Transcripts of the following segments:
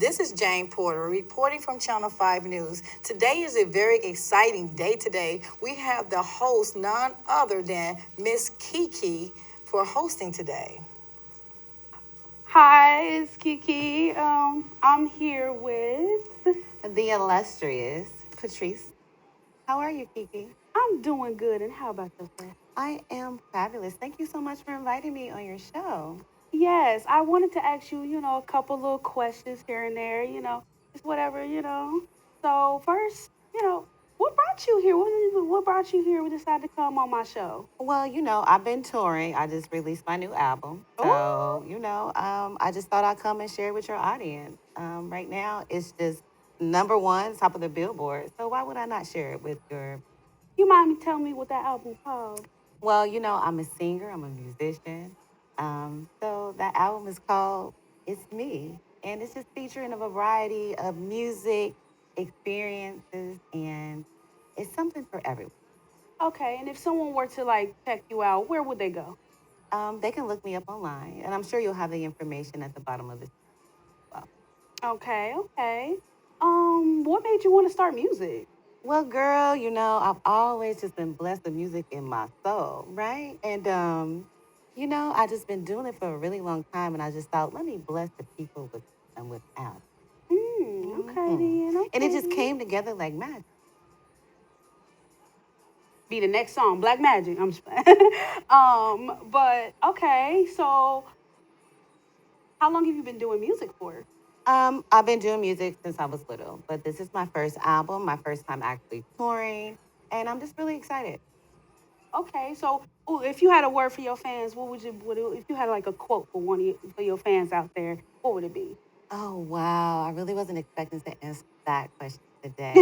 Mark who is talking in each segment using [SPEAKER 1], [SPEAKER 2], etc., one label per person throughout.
[SPEAKER 1] This is Jane Porter reporting from Channel 5 News. Today is a very exciting day today. We have the host, none other than Miss Kiki, for hosting today.
[SPEAKER 2] Hi, it's Kiki. I'm here with.
[SPEAKER 3] The illustrious Patrice. How are you, Kiki?
[SPEAKER 2] I'm doing good, and how about yourself?
[SPEAKER 3] I am fabulous. Thank you so much for inviting me on your show.
[SPEAKER 2] Yes, I wanted to ask you, a couple little questions here and there, just whatever, So first, what brought you here? What brought you here? We decided to come on my show.
[SPEAKER 3] Well, I've been touring. I just released my new album.
[SPEAKER 2] Oh,
[SPEAKER 3] So, I just thought I'd come and share it with your audience. Right now, it's just number one, top of the Billboard. So why would I not share it with your...
[SPEAKER 2] you mind me telling me what that album called?
[SPEAKER 3] Well, I'm a singer. I'm a musician. So that album is called It's Me. And it's just featuring a variety of music, experiences, and it's something for everyone.
[SPEAKER 2] Okay, and if someone were to check you out, where would they go?
[SPEAKER 3] They can look me up online, and I'm sure you'll have the information at the bottom of the well.
[SPEAKER 2] Okay, okay. What made you want to start music?
[SPEAKER 3] Well, girl, I've always just been blessed with music in my soul, right? And I just been doing it for a really long time, and I just thought, let me bless the people with albums.
[SPEAKER 2] Okay then.
[SPEAKER 3] And
[SPEAKER 2] Okay
[SPEAKER 3] it just
[SPEAKER 2] then.
[SPEAKER 3] came together like magic.
[SPEAKER 2] Be the next song, Black Magic. I'm just but okay. So, how long have you been doing music for?
[SPEAKER 3] I've been doing music since I was little, but this is my first album, my first time actually touring, and I'm just really excited.
[SPEAKER 2] Okay, so ooh, if you had a word for your fans, if you had like a quote for for your fans out there, what would it be?
[SPEAKER 3] Oh, wow. I really wasn't expecting to answer that question today.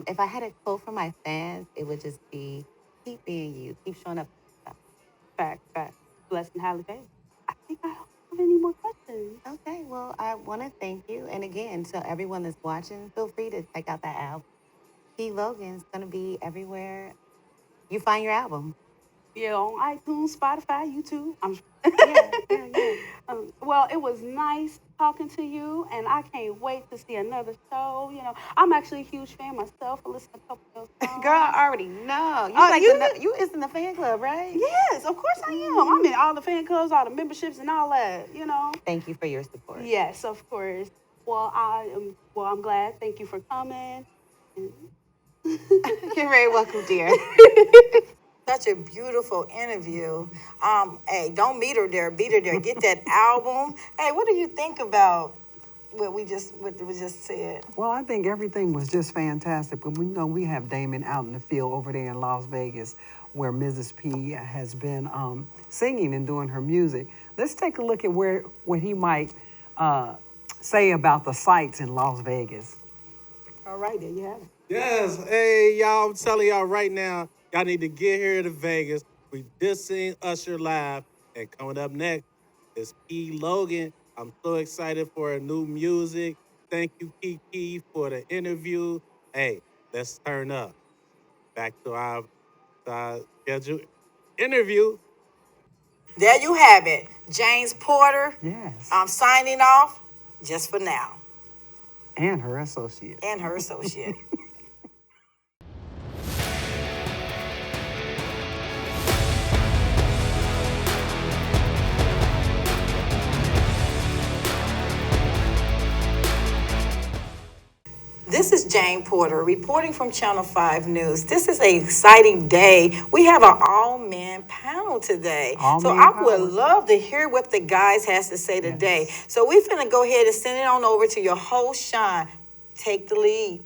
[SPEAKER 3] If I had a quote for my fans, it would just be keep being you, keep showing up.
[SPEAKER 2] Fact. Blessed and highly favored. I think I don't have any more questions.
[SPEAKER 3] Okay, well, I want to thank you. And again, to everyone that's watching, feel free to check out that album. P. Logan's going to be everywhere you find your album.
[SPEAKER 2] Yeah, on iTunes, Spotify, YouTube.
[SPEAKER 3] Yeah.
[SPEAKER 2] Well, it was nice talking to you, and I can't wait to see another show. I'm actually a huge fan myself. I listen to a couple of those songs.
[SPEAKER 3] Girl, I already know. You is in the fan club, right?
[SPEAKER 2] Yes, of course I am. I'm in all the fan clubs, all the memberships, and all that.
[SPEAKER 3] Thank you for your support.
[SPEAKER 2] Yes, of course. Well, I'm glad. Thank you for coming.
[SPEAKER 3] You're very welcome, dear.
[SPEAKER 1] Such a beautiful interview. Hey, don't meet her there, beat her there. Get that album. Hey, what do you think about what we just said?
[SPEAKER 4] Well, I think everything was just fantastic. But we know we have Damon out in the field over there in Las Vegas, where Mrs. P has been singing and doing her music. Let's take a look at what he might say about the sights in Las Vegas.
[SPEAKER 2] All right, there you have it.
[SPEAKER 5] Yes, hey y'all, I'm telling y'all right now, y'all need to get here to Vegas. We just seen Usher live, and coming up next is P. Logan. I'm so excited for her new music. Thank you, Kiki, for the interview. Hey, let's turn up. Back to our scheduled interview.
[SPEAKER 1] There you have it. James Porter.
[SPEAKER 4] Yes.
[SPEAKER 1] I'm signing off just for now.
[SPEAKER 4] And her associate.
[SPEAKER 1] And her associate. This is Jane Porter reporting from Channel 5 News. This is an exciting day. We have an all-men panel today. So I would love to hear what the guys has to say today. Yes. So we're finna go ahead and send it on over to your host, Sean. Take the lead.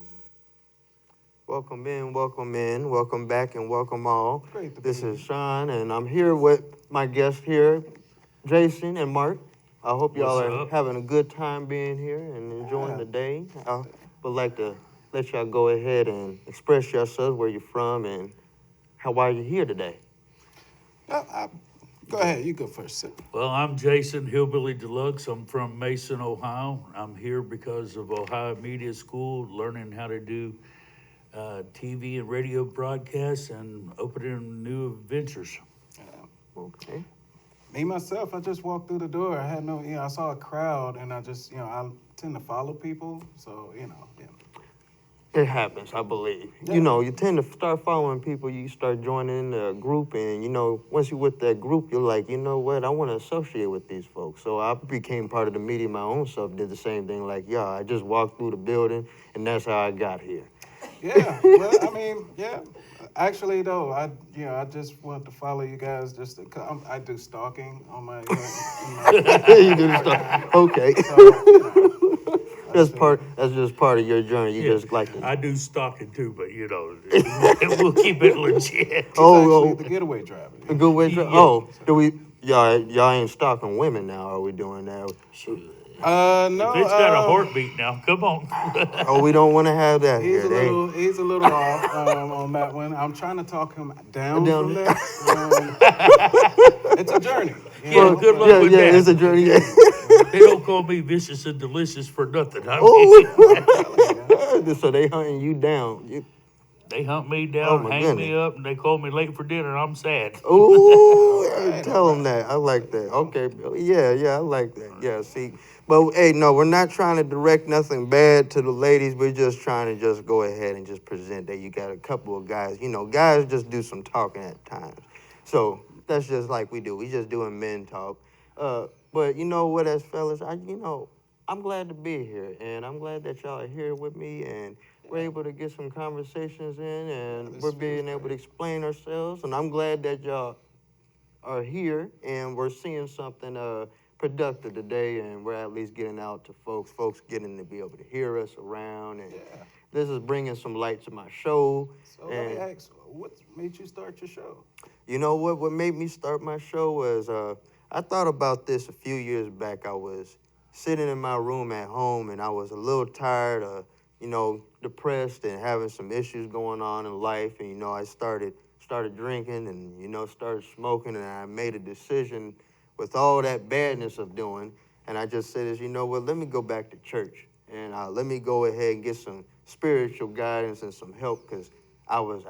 [SPEAKER 6] Welcome in, welcome back, and welcome all. This is Sean, and I'm here with my guests here, Jason and Mark. I hope y'all are having a good time being here and enjoying the day. I would like to let y'all go ahead and express yourselves, where you're from, and why you're here today.
[SPEAKER 7] Go ahead, you go first, sir.
[SPEAKER 8] Well, I'm Jason Hillbilly Deluxe. I'm from Mason, Ohio. I'm here because of Ohio Media School, learning how to do TV and radio broadcasts and opening new ventures.
[SPEAKER 6] Okay.
[SPEAKER 7] Me, myself, I just walked through the door. I had I saw a crowd, and I just, tend to follow people, so yeah.
[SPEAKER 6] It happens, I believe.
[SPEAKER 7] Yeah.
[SPEAKER 6] You tend to start following people, you start joining a group, and, once you're with that group, you're like, you know what, I want to associate with these folks. So I became part of the media my own self, did the same thing, like, I just walked through the building, and that's how I got here.
[SPEAKER 7] Yeah, well, I mean, yeah. Actually, though, I just want to follow you guys just to I do stalking on my.
[SPEAKER 6] You do the stuff. Okay.
[SPEAKER 7] So,
[SPEAKER 6] That's just part of your journey. You just like to.
[SPEAKER 8] I do stalking too, but we'll keep it legit.
[SPEAKER 7] Actually the getaway driver.
[SPEAKER 6] A good way to.
[SPEAKER 8] Yeah.
[SPEAKER 6] Oh, do we? Y'all ain't stalking women now. Are we doing that?
[SPEAKER 7] No.
[SPEAKER 8] If it's got a heartbeat now, come on.
[SPEAKER 6] Oh, we don't want to have that
[SPEAKER 7] He's
[SPEAKER 6] here.
[SPEAKER 7] he's a little off on that one. I'm trying to talk him down from that. It's a journey.
[SPEAKER 8] Yeah, good luck with that.
[SPEAKER 6] It's a journey.
[SPEAKER 8] They don't call me vicious and delicious for nothing.
[SPEAKER 6] So they hunting you down.
[SPEAKER 8] They hunt me down, hang me
[SPEAKER 6] goodness.
[SPEAKER 8] up, and they call me late for dinner. I'm sad.
[SPEAKER 6] Ooh, tell them that. I like that. Okay, Billy. Yeah, I like that. Yeah, see. But, hey, no, we're not trying to direct nothing bad to the ladies. We're just trying to just go ahead and just present that you got a couple of guys. Guys just do some talking at times. So that's just like we do. We just doing men talk. But you know what, as fellas, I'm glad to be here. And I'm glad that y'all are here with me. And we're able to get some conversations in. And we're being able to explain ourselves. And I'm glad that y'all are here. And we're seeing something productive today, and we're at least getting out to folks getting to be able to hear us around, and this is bringing some light to my show.
[SPEAKER 7] So let me ask, what made you start your show?
[SPEAKER 6] You know what made me start my show was I thought about this a few years back. I was sitting in my room at home, and I was a little tired of, depressed and having some issues going on in life, and I started drinking and started smoking, and I made a decision with all that badness of doing, and I just said, let me go back to church, and let me go ahead and get some spiritual guidance and some help, because I was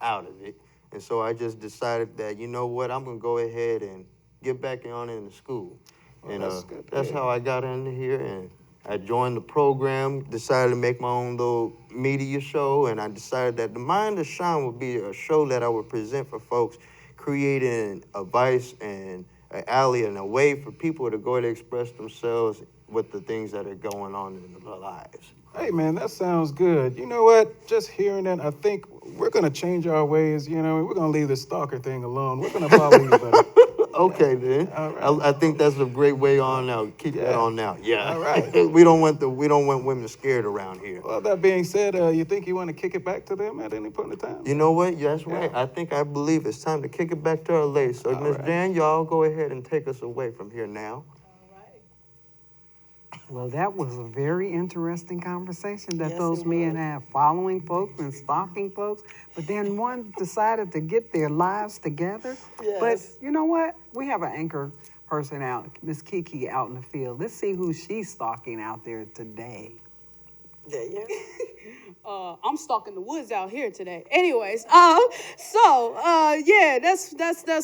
[SPEAKER 6] out of it. And so I just decided that, I'm going to go ahead and get back on into school.
[SPEAKER 7] Well, and
[SPEAKER 6] that's how I got into here, and I joined the program, decided to make my own little media show, and I decided that the Mind of Sean would be a show that I would present for folks, creating advice and an alley and a way for people to go to express themselves with the things that are going on in their lives.
[SPEAKER 7] Hey, man, that sounds good. You know what? Just hearing that, I think we're going to change our ways. We're going to leave the stalker thing alone. We're going to follow you, buddy.
[SPEAKER 6] Okay, then.
[SPEAKER 7] All right.
[SPEAKER 6] I think that's a great way on now. Keep that on now. Yeah.
[SPEAKER 7] All right.
[SPEAKER 6] we don't want women scared around here.
[SPEAKER 7] Well, that being said, you think you want to kick it back to them at any point in time?
[SPEAKER 6] You know what? That's right. I believe it's time to kick it back to our ladies. So, Miss Jan, y'all go ahead and take us away from here now.
[SPEAKER 4] Well, that was a very interesting conversation that those men had, following folks and stalking folks. But then one decided to get their lives together.
[SPEAKER 1] Yes.
[SPEAKER 4] But you know what? We have an anchor person out, Miss Kiki, out in the field. Let's see who she's stalking out there today.
[SPEAKER 1] Yeah.
[SPEAKER 2] I'm stalking the woods out here today. Anyways, that's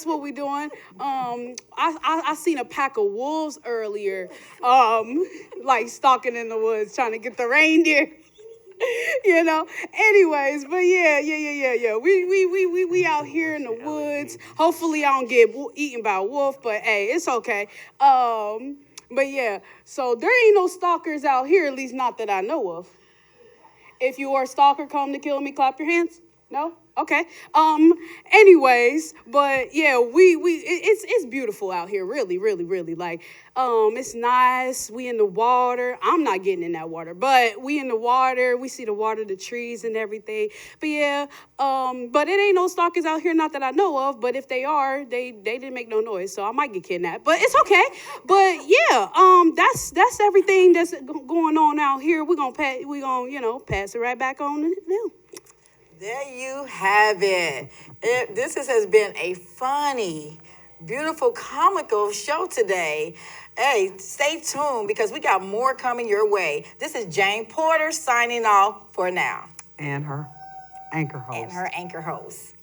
[SPEAKER 2] what we doing. I seen a pack of wolves earlier, like stalking in the woods, trying to get the reindeer. Anyways, but yeah. We out here in the woods. Hopefully I don't get eaten by a wolf, but hey, it's okay. But yeah, so there ain't no stalkers out here, at least not that I know of. If you are a stalker, come to kill me, clap your hands. No? Okay. Anyways, but yeah, it's beautiful out here, really, really, really. Like, it's nice. We in the water. I'm not getting in that water, but we in the water. We see the water, the trees and everything. But yeah, but it ain't no stalkers out here, not that I know of. But if they are, they didn't make no noise, so I might get kidnapped. But it's okay. But yeah, that's everything that's going on out here. We're gonna pass it right back on to them.
[SPEAKER 1] There you have it. This has been a funny, beautiful, comical show today. Hey, stay tuned because we got more coming your way. This is Jane Porter signing off for now.
[SPEAKER 4] And her anchor host.
[SPEAKER 1] And her anchor host.